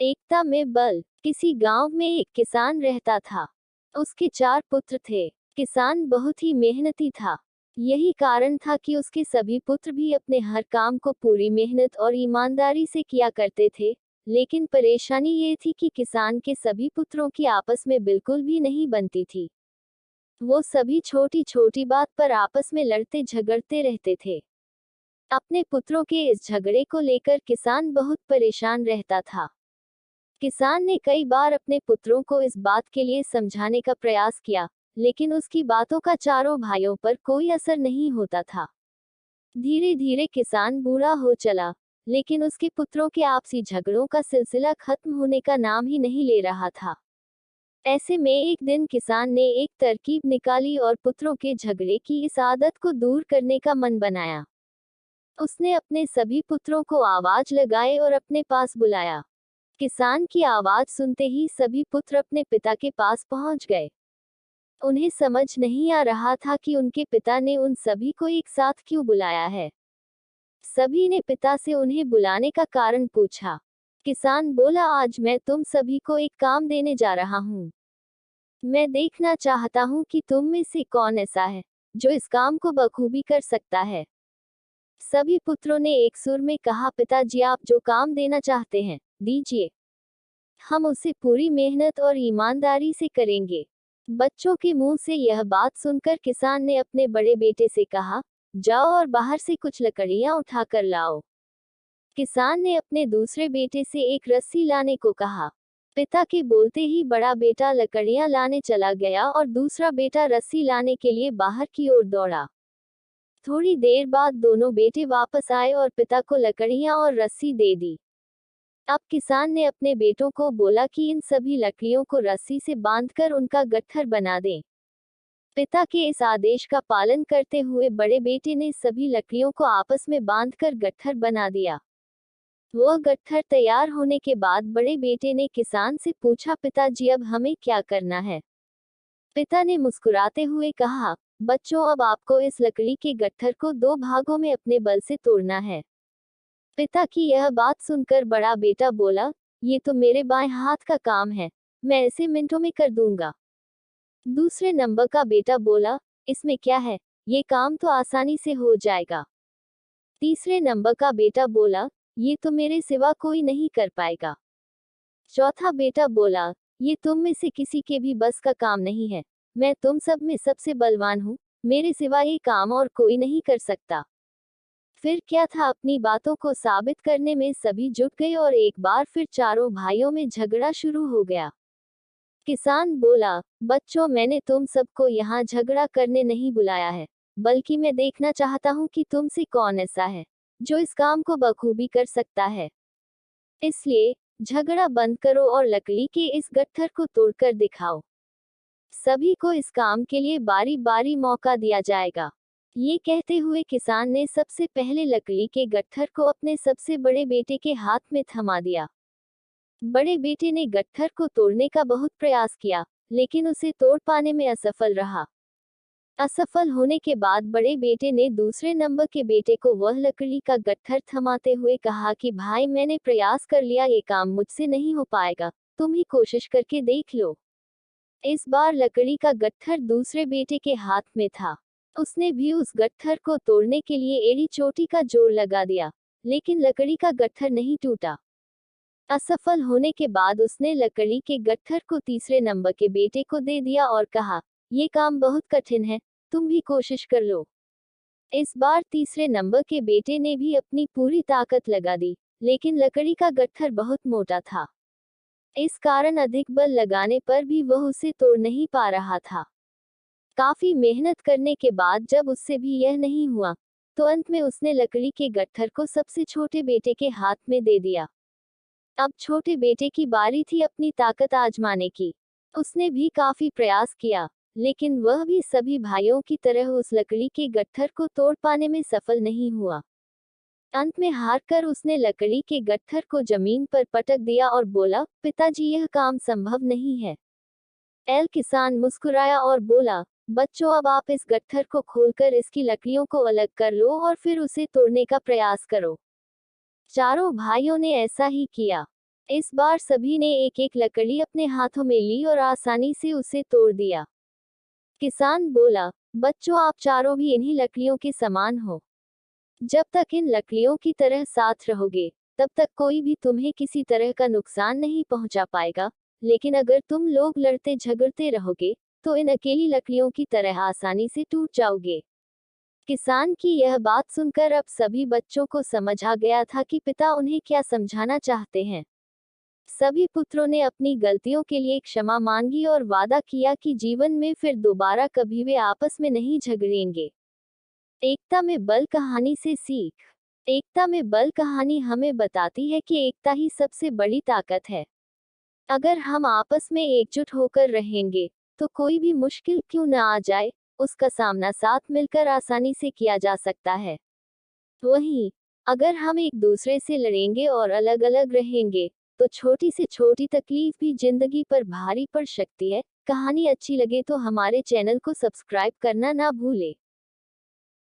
एकता में बल। किसी गांव में एक किसान रहता था। उसके 4 पुत्र थे। किसान बहुत ही मेहनती था। यही कारण था कि उसके सभी पुत्र भी अपने हर काम को पूरी मेहनत और ईमानदारी से किया करते थे। लेकिन परेशानी ये थी कि किसान के सभी पुत्रों की आपस में बिल्कुल भी नहीं बनती थी। वो सभी छोटी छोटी बात पर आपस में लड़ते झगड़ते रहते थे। अपने पुत्रों के इस झगड़े को लेकर किसान बहुत परेशान रहता था। किसान ने कई बार अपने पुत्रों को इस बात के लिए समझाने का प्रयास किया, लेकिन उसकी बातों का चारों भाइयों पर कोई असर नहीं होता था। धीरे धीरे किसान बूढ़ा हो चला, लेकिन उसके पुत्रों के आपसी झगड़ों का सिलसिला खत्म होने का नाम ही नहीं ले रहा था। ऐसे में एक दिन किसान ने एक तरकीब निकाली और पुत्रों के झगड़े की इस आदत को दूर करने का मन बनाया। उसने अपने सभी पुत्रों को आवाज लगाए और अपने पास बुलाया। किसान की आवाज सुनते ही सभी पुत्र अपने पिता के पास पहुंच गए। उन्हें समझ नहीं आ रहा था कि उनके पिता ने उन सभी को एक साथ क्यों बुलाया है। सभी ने पिता से उन्हें बुलाने का कारण पूछा। किसान बोला, आज मैं तुम सभी को एक काम देने जा रहा हूँ। मैं देखना चाहता हूँ कि तुम में से कौन ऐसा है जो इस काम को बखूबी कर सकता है। सभी पुत्रों ने एक सुर में कहा, पिताजी आप जो काम देना चाहते हैं, दीजिए। हम उसे पूरी मेहनत और ईमानदारी से करेंगे। बच्चों के मुंह से यह बात सुनकर किसान ने अपने बड़े बेटे से कहा, जाओ और बाहर से कुछ लकड़ियां उठाकर लाओ। किसान ने अपने दूसरे बेटे से एक रस्सी लाने को कहा। पिता के बोलते ही बड़ा बेटा लकड़ियां लाने चला गया और दूसरा बेटा रस्सी लाने के लिए बाहर की ओर दौड़ा। थोड़ी देर बाद दोनों बेटे वापस आए और पिता को लकड़ियां और रस्सी दे दी। अब किसान ने अपने बेटों को बोला कि इन सभी लकड़ियों को रस्सी से बांधकर उनका गट्ठर बना दें। पिता के इस आदेश का पालन करते हुए बड़े बेटे ने सभी लकड़ियों को आपस में बांधकर गट्ठर बना दिया। वह गट्ठर तैयार होने के बाद बड़े बेटे ने किसान से पूछा, पिताजी अब हमें क्या करना है। पिता ने मुस्कुराते हुए कहा, बच्चों अब आपको इस लकड़ी के गट्ठर को 2 भागों में अपने बल से तोड़ना है। पिता की यह बात सुनकर बड़ा बेटा बोला, ये तो मेरे बाएं हाथ का काम है, मैं इसे मिनटों में कर दूंगा। दूसरे नंबर का बेटा बोला, इसमें क्या है, ये काम तो आसानी से हो जाएगा। तीसरे नंबर का बेटा बोला, ये तो मेरे सिवा कोई नहीं कर पाएगा। चौथा बेटा बोला, ये तुम में से किसी के भी बस का काम नहीं है, मैं तुम सब में सबसे बलवान हूँ, मेरे सिवा ये काम और कोई नहीं कर सकता। फिर क्या था, अपनी बातों को साबित करने में सभी जुट गए और एक बार फिर चारों भाइयों में झगड़ा शुरू हो गया। किसान बोला, बच्चों मैंने तुम सबको यहाँ झगड़ा करने नहीं बुलाया है, बल्कि मैं देखना चाहता हूँ कि तुमसे कौन ऐसा है जो इस काम को बखूबी कर सकता है। इसलिए झगड़ा बंद करो और लकड़ी के इस गट्ठर को तोड़कर दिखाओ। सभी को इस काम के लिए बारी बारी मौका दिया जाएगा। ये कहते हुए किसान ने सबसे पहले लकड़ी के गट्ठर को अपने सबसे बड़े बेटे के हाथ में थमा दिया। बड़े बेटे ने गट्ठर को तोड़ने का बहुत प्रयास किया, लेकिन उसे तोड़ पाने में असफल रहा। असफल होने के बाद बड़े बेटे ने दूसरे नंबर के बेटे को वह लकड़ी का गट्ठर थमाते हुए कहा कि भाई मैंने प्रयास कर लिया, ये काम मुझसे नहीं हो पाएगा, तुम ही कोशिश करके देख लो। इस बार लकड़ी का गट्ठर दूसरे बेटे के हाथ में था। उसने भी उस गट्ठर को तोड़ने के लिए एड़ी चोटी का जोर लगा दिया, लेकिन लकड़ी का गट्ठर नहीं टूटा। असफल होने के बाद उसने लकड़ी के गट्ठर को तीसरे नंबर के बेटे को दे दिया और कहा, ये काम बहुत कठिन है, तुम भी कोशिश कर लो। इस बार तीसरे नंबर के बेटे ने भी अपनी पूरी ताकत लगा दी, लेकिन लकड़ी का गट्ठर बहुत मोटा था। इस कारण अधिक बल लगाने पर भी वह उसे तोड़ नहीं पा रहा था। काफी मेहनत करने के बाद जब उससे भी यह नहीं हुआ, तो अंत में उसने लकड़ी के गट्ठर को सबसे छोटे बेटे के हाथ में दे दिया। अब छोटे बेटे की बारी थी अपनी ताकत आजमाने की। उसने भी काफी प्रयास किया, लेकिन वह भी सभी भाइयों की तरह उस लकड़ी के गट्ठर को तोड़ पाने में सफल नहीं हुआ। अंत में हारकर उसने लकड़ी के गट्ठर को जमीन पर पटक दिया और बोला, पिताजी यह काम संभव नहीं है। किसान मुस्कुराया और बोला, बच्चों अब आप इस गट्ठर को खोलकर इसकी लकड़ियों को अलग कर लो और फिर उसे तोड़ने का प्रयास करो। चारों भाइयों ने ऐसा ही किया। इस बार सभी ने एक एक लकड़ी अपने हाथों में ली और आसानी से उसे तोड़ दिया। किसान बोला, बच्चों आप चारों भी इन्हीं लकड़ियों के समान हो। जब तक इन लकड़ियों की तरह साथ रहोगे, तब तक कोई भी तुम्हें किसी तरह का नुकसान नहीं पहुंचा पाएगा। लेकिन अगर तुम लोग लड़ते झगड़ते रहोगे, तो इन अकेली लकड़ियों की तरह आसानी से टूट जाओगे। किसान की यह बात सुनकर अब सभी बच्चों को समझ आ गया था कि पिता उन्हें क्या समझाना चाहते हैं। सभी पुत्रों ने अपनी गलतियों के लिए क्षमा मांगी और वादा किया कि जीवन में फिर दोबारा कभी वे आपस में नहीं झगड़ेंगे। एकता में बल कहानी से सीख। एकता में बल कहानी हमें बताती है कि एकता ही सबसे बड़ी ताकत है। अगर हम आपस में एकजुट होकर रहेंगे, तो कोई भी मुश्किल क्यों न आ जाए, उसका सामना साथ मिलकर आसानी से किया जा सकता है। वहीं अगर हम एक दूसरे से लड़ेंगे और अलग अलग रहेंगे, तो छोटी से छोटी तकलीफ भी जिंदगी पर भारी पड़ सकती है। कहानी अच्छी लगे तो हमारे चैनल को सब्सक्राइब करना ना भूले।